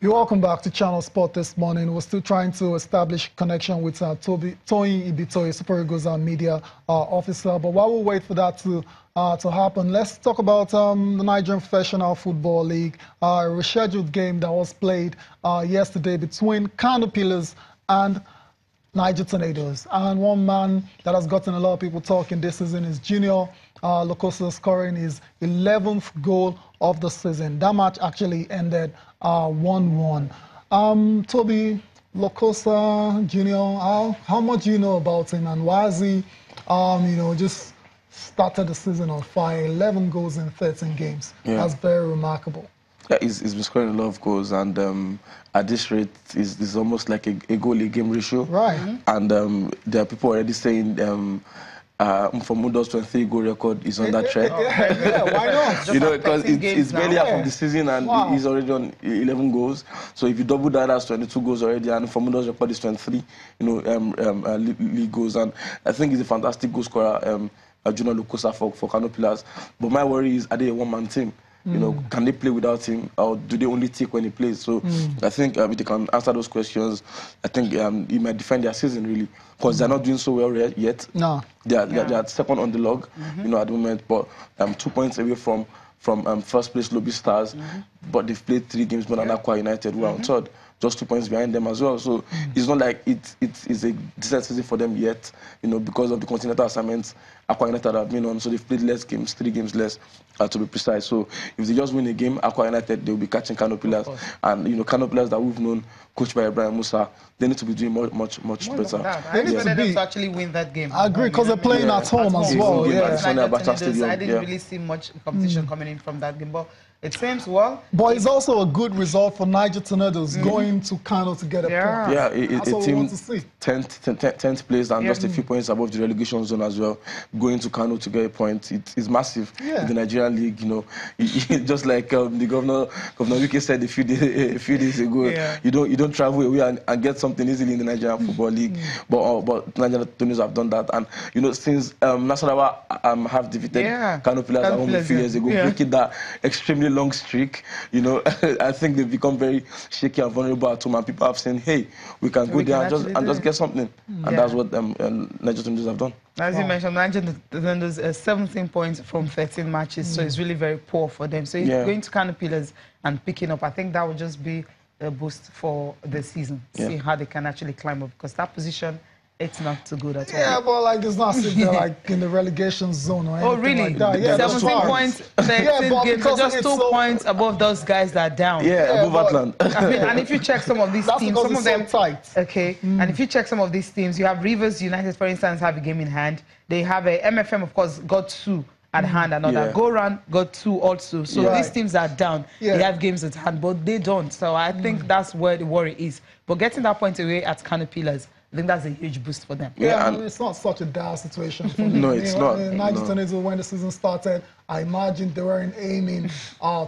You're welcome back to Channel Sport this morning. We're still trying to establish connection with Toyin Ibitoye, Super Eagles media officer. But while we wait for that to happen, let's talk about the Nigerian Professional Football League, a rescheduled game that was played yesterday between Kano Pillars and Niger Tornadoes. And one man that has gotten a lot of people talking this season is Junior Lokosa, scoring his 11th goal of the season. That match actually ended 1-1. Toby, Lokosa Junior, how much do you know about him, and why has he, just started the season on fire? 11 goals in 13 games. Yeah. That's very remarkable. Yeah, he's been scoring a lot of goals, and at this rate, it's almost like a goal-a-game ratio. Right. And there are people already saying Mourinho's 23-goal record is on that trend. Yeah, why not? You know, because it's barely half of the season, and he's already on 11 goals. So if you double that, that's 22 goals already, and Mourinho's record is 23, league goals. And I think he's a fantastic goal scorer, Junior Lokosa for Kano Pillars. But my worry is, are they a one-man team? You know, can they play without him, or do they only take when he plays? So I think if they can answer those questions, I think he might defend their season, really, because they're not doing so well yet. No. They are second on the log, at the moment, but 2 points away from first place Lobby Stars, but they've played 3 games more than Aqua United, who are on third, just 2 points behind them as well. So it's not like it's a decent season for them yet, because of the continental assignments Aqua United have been on. So they've played less games, 3 games less, to be precise. So if they just win a game, Aqua United, they'll be catching Kano Pillars. And Kano Pillars that we've known, coached by Ibrahim Musa, they need to be doing much better. I need them to actually win that game. I agree, because they're playing at home as well. I didn't really see much competition coming in from that game, but it seems well. But it's also a good result for Niger Tornadoes going to Kano to get a point. Yeah, a team 10th place and just a few points above the relegation zone as well. Going to Kano to get a point, it's massive in the Nigerian league. Just like the Governor Wike said a few days ago, you don't travel away and get something easily in the Nigerian Football League. But Nigerian Tornadoes have done that, and since Nasarawa have defeated Kano Pillars at home a few years ago, breaking that extremely long streak, I think they've become very shaky and vulnerable at home, and people have said, hey, we can go there and just get something. And that's what Niger Tornadoes have done. As you mentioned, Niger Tornadoes 17 points from 13 matches, so it's really very poor for them. So going to Kano Pillars and picking up, I think that would just be a boost for the season. See how they can actually climb up, because that position, it's not too good at all. Yeah, but it's not sitting there in the relegation zone or anything. Oh, really? Like that. Yeah, 17 points, 13 games, so just 2 points above those guys that are down. Yeah, above Atlant. I mean, and if you check some of these teams, some of them tight. Okay. And if you check some of these teams, you have Rivers United, for instance, have a game in hand. They have a MFM, of course, got 2 at hand, another Goran got 2 also. So these teams are down. They have games at hand, but they don't. So I think that's where the worry is. But getting that point away at Kano Pillars, I think that's a huge boost for them. Yeah, I mean, it's not such a dire situation for them. No, it's not. Niger Tornadoes, when the season started, I imagine they weren't aiming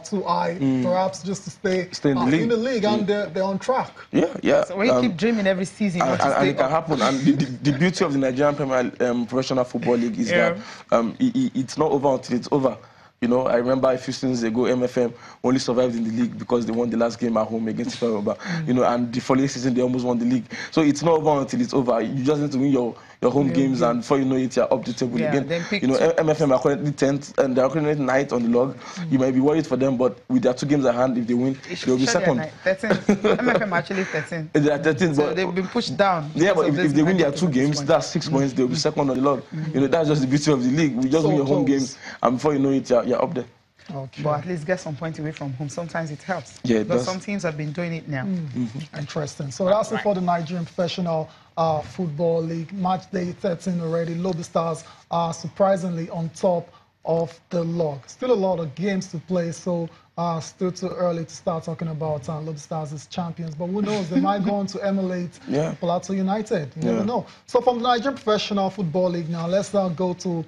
too high, perhaps just to stay in the league, and they're on track. Yeah. So when you keep dreaming every season, and it can happen. And the beauty of the Nigerian Professional Football League is that it's not over until it's over. I remember a few seasons ago, MFM only survived in the league because they won the last game at home against Ifaroba. And the following season, they almost won the league. So it's not over until it's over. You just need to win your home games, and before you know it, you're up the table again. MFM are currently 10th, and they're currently 9th on the log. You might be worried for them, but with their 2 games at hand, if they win, they'll be second. 13th. MFM actually 13th. They are 13th, so they've been pushed down. Yeah, but if they win their 2 games, that's 6 points. They'll be second on the log. That's just the beauty of the league. We just win your home games, and before you know it, you're up there. Okay. But at least get some points away from home. Sometimes it helps. Yeah, it because does. some teams have been doing it now. Interesting. So that's it for the Nigerian Professional Football League. Match day 13 already. Lobby Stars are surprisingly on top of the log. Still a lot of games to play, so still too early to start talking about Lobby Stars as champions. But who knows, they might go on to emulate Plateau United. You never know. So from the Nigerian Professional Football League now, let's go to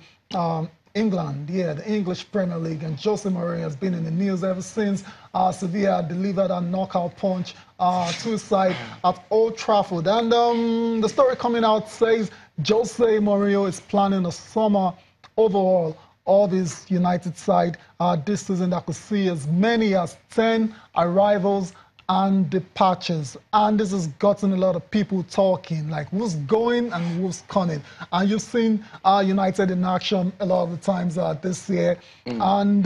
England, the English Premier League, and Jose Mourinho has been in the news ever since Sevilla delivered a knockout punch to his side at Old Trafford. And the story coming out says Jose Mourinho is planning a summer overhaul of his United side this season that could see as many as 10 arrivals and departures, and this has gotten a lot of people talking, like who's going and who's coming. And you've seen United in action a lot of the times this year. And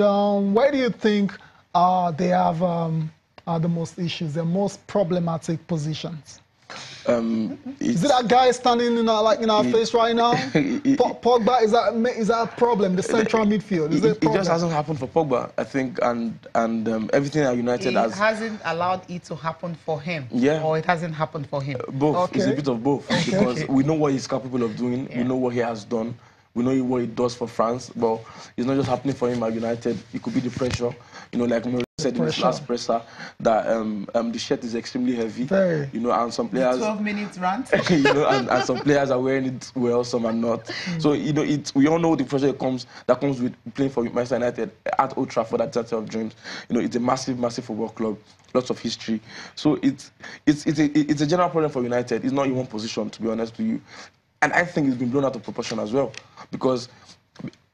where do you think they have the most issues, the most problematic positions? Is it that guy standing in our face right now? Pogba, is that a problem? The central midfield, is it just hasn't happened for Pogba, I think, and everything at United hasn't allowed it to happen for him. Yeah. Or it hasn't happened for him. Both. Okay. It's a bit of both. Okay. Because we know what he's capable of doing. Yeah. We know what he has done. We know what he does for France. But it's not just happening for him at United. It could be the pressure. You know, like Mourinho said in his last presser, that the shirt is extremely heavy. Very. You know, and some players... 12 minutes rant. You know, and some players are wearing it well, some are not. So, you know, we all know the pressure that comes with playing for Manchester United at Old Trafford, at City of Dreams. You know, it's a massive, massive football club. Lots of history. So it's a general problem for United. It's not in one position, to be honest with you. And I think it's been blown out of proportion as well. Because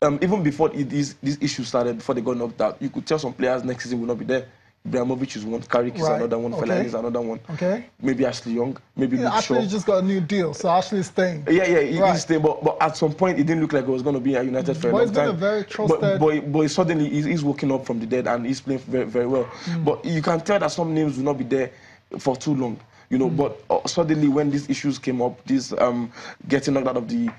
even before these issues started, before they got knocked out, you could tell some players next season will not be there. Ibrahimovic is one, Carrick is another one, Fellaini is another one. Okay. Maybe Ashley Young, maybe Luke Shaw. Ashley just got a new deal, so Ashley's staying. Yeah, he's staying. But at some point, it didn't look like it was going to be at United for a long time. But he's been a very trusted... But suddenly, he's waking up from the dead and he's playing very, very well. But you can tell that some names will not be there for too long. You know, but suddenly when these issues came up, this getting knocked out of the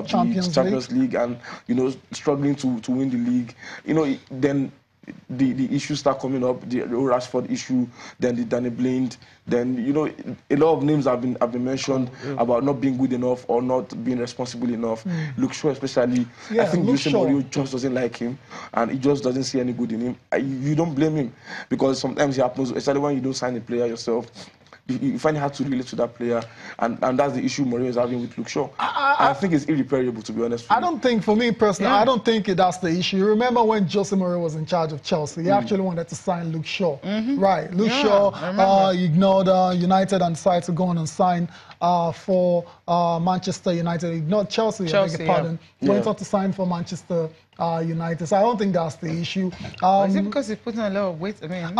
Champions League and, you know, struggling to win the league, you know, then the issues start coming up, the Rashford issue, then the Danny Blind, then, you know, a lot of names have been mentioned about not being good enough or not being responsible enough. Luke Shaw especially, I think Mourinho just doesn't like him and he just doesn't see any good in him. You don't blame him because sometimes it happens, especially when you don't sign a player yourself. You find it hard to relate to that player, and that's the issue Mourinho is having with Luke Shaw. I think it's irreparable, to be honest. I don't think, for me personally, I don't think that's the issue. You remember when Jose Mourinho was in charge of Chelsea, he actually wanted to sign Luke Shaw. Right, Luke Shaw ignored United and decided to go on and sign for Manchester United. Ignored Chelsea, I beg your pardon. Went on to sign for Manchester United. So I don't think that's the issue. Is it because he's putting a lot of weight? I mean,